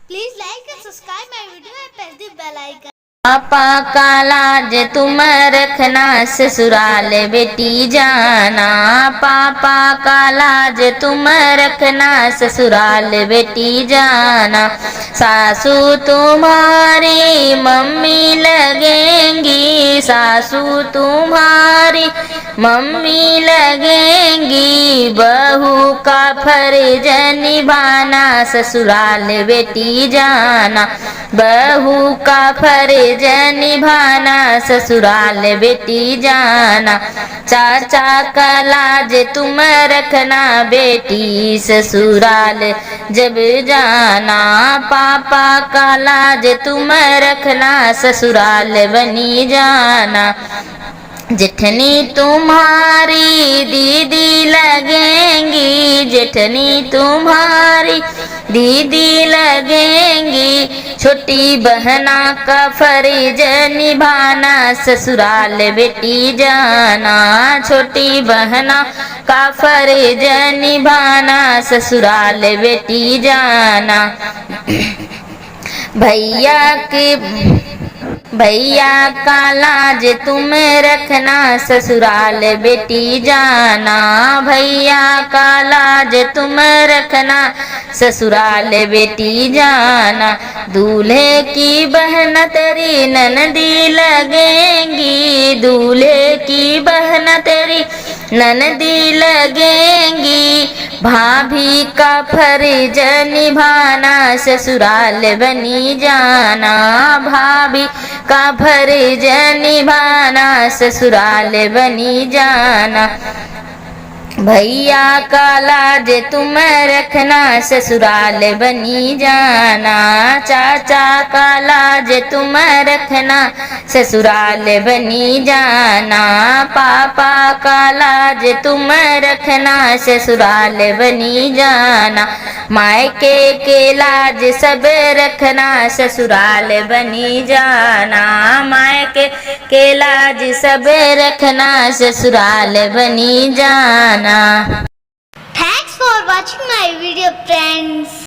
Please like and subscribe my video and press the bell icon. पापा का लाज तुम रखना ससुराल बेटी जाना। पापा का लाज तुम रखना ससुराल बेटी जाना। सासू तुम्हारी मम्मी लगेंगी, सासू तुम्हारी मम्मी लगेंगी। बहू का फर्ज निभाना ससुराल बेटी जाना। बहू का फर्ज निभाना ससुराल बेटी जाना। चाचा का लाज तुम रखना बेटी ससुराल जब जाना। पापा का लाज तुम रखना ससुराल बनी जाना। जेठनी तुम्हारी दीदी लगेंगी, जेठनी तुम्हारी दीदी लगेंगी। छोटी बहना का फर्ज निभाना ससुराल बेटी जाना। छोटी बहना का फर्ज निभाना ससुराल बेटी जाना। भैया का लाज तुम रखना ससुराल बेटी जाना। भैया का लाज तुम रखना ससुराल बेटी जाना। दूल्हे की बहन तेरी ननदी लगेंगी, दूल्हे की बहन तेरी ननदी लगेंगी। भाभी का फर्ज निभाना ससुराल बनी जाना। भाभी का फर्ज निभाना ससुराल बनी जाना। भैया का लाज तुम रखना ससुराल बनी जाना। चाचा का लाज तुम रखना ससुराल बनी जाना। पापा का लाज तुम रखना ससुराल बनी जाना। मायके के लाज सब रखना ससुराल बनी जाना। मायके के लाज सब रखना ससुराल बनी जाना। Thanks for watching my video, friends.